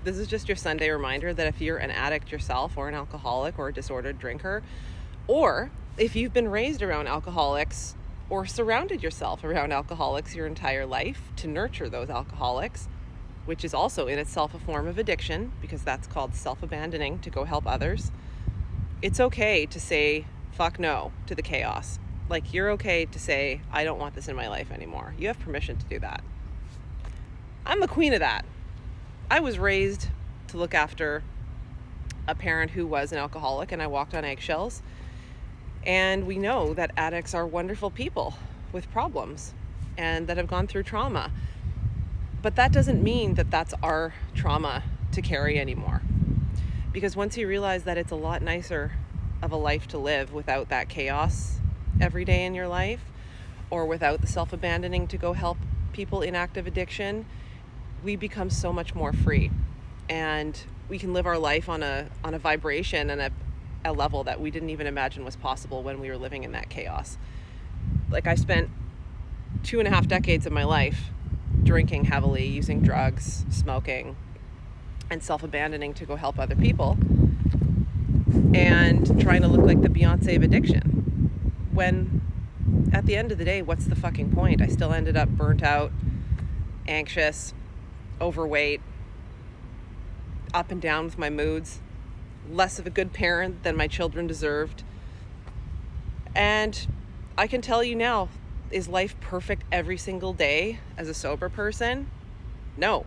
This is just your Sunday reminder that if you're an addict yourself, or an alcoholic, or a disordered drinker, or if you've been raised around alcoholics or surrounded yourself around alcoholics your entire life to nurture those alcoholics, which is also in itself a form of addiction, because that's called self-abandoning to go help others, it's okay to say fuck no to the chaos. Like, you're okay to say, I don't want this in my life anymore. You have permission to do that. I'm the queen of that. I was raised to look after a parent who was an alcoholic, and I walked on eggshells. And we know that addicts are wonderful people with problems and that have gone through trauma. But that doesn't mean that that's our trauma to carry anymore. Because once you realize that it's a lot nicer of a life to live without that chaos every day in your life, or without the self-abandoning to go help people in active addiction, we become so much more free. And we can live our life on a vibration and a level that we didn't even imagine was possible when we were living in that chaos. Like, I spent 2.5 decades of my life drinking heavily, using drugs, smoking, and self-abandoning to go help other people, and trying to look like the Beyonce of addiction. When at the end of the day, what's the fucking point? I still ended up burnt out, anxious, overweight, up and down with my moods, less of a good parent than my children deserved. And I can tell you now, is life perfect every single day as a sober person? No.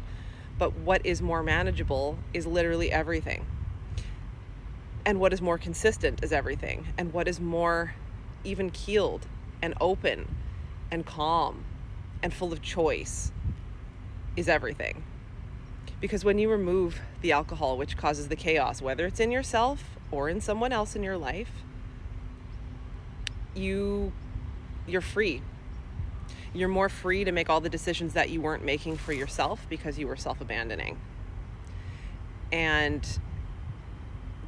But what is more manageable is literally everything. And what is more consistent is everything. And what is more even keeled and open and calm and full of choice is everything. Because when you remove the alcohol, which causes the chaos, whether it's in yourself or in someone else in your life, you're free. You're more free to make all the decisions that you weren't making for yourself because you were self-abandoning. And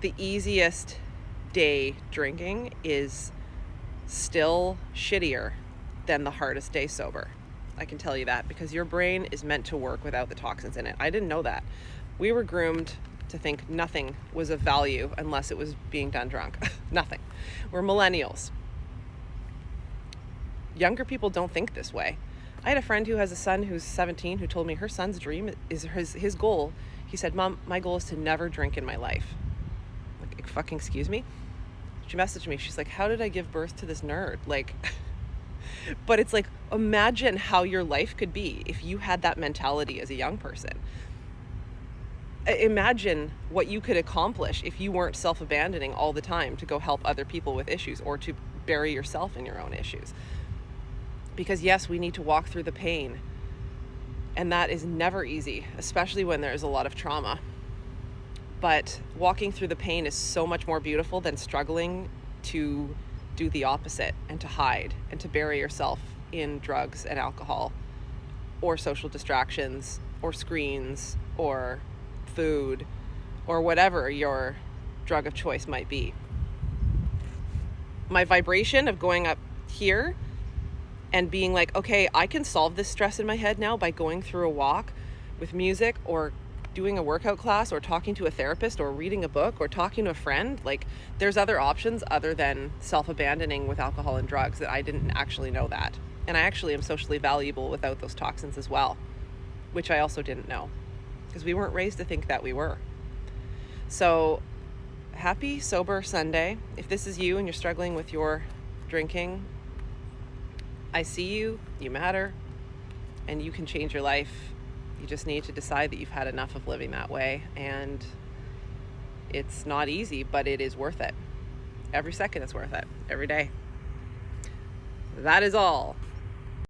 the easiest day drinking is still shittier than the hardest day sober. I can tell you that, because your brain is meant to work without the toxins in it. I didn't know that. We were groomed to think nothing was of value unless it was being done drunk. Nothing. We're millennials. Younger people don't think this way. I had a friend who has a son who's 17 who told me her son's dream is his goal. He said, Mom, my goal is to never drink in my life. Like, fucking excuse me? She messaged me. She's like, how did I give birth to this nerd? Like, but it's like, imagine how your life could be if you had that mentality as a young person. Imagine what you could accomplish if you weren't self-abandoning all the time to go help other people with issues, or to bury yourself in your own issues. Because yes, we need to walk through the pain, and that is never easy, especially when there's a lot of trauma. But walking through the pain is so much more beautiful than struggling to do the opposite, and to hide and to bury yourself in drugs and alcohol, or social distractions, or screens, or food, or whatever your drug of choice might be. My vibration of going up here and being like, okay, I can solve this stress in my head now by going through a walk with music, or doing a workout class, or talking to a therapist, or reading a book, or talking to a friend. Like, there's other options other than self-abandoning with alcohol and drugs that I didn't actually know that. And I actually am socially valuable without those toxins as well, which I also didn't know, because we weren't raised to think that we were. So happy Sober Sunday. If this is you and you're struggling with your drinking, I see you, you matter, and you can change your life. You just need to decide that you've had enough of living that way. And it's not easy, but it is worth it. Every second is worth it. Every day. That is all.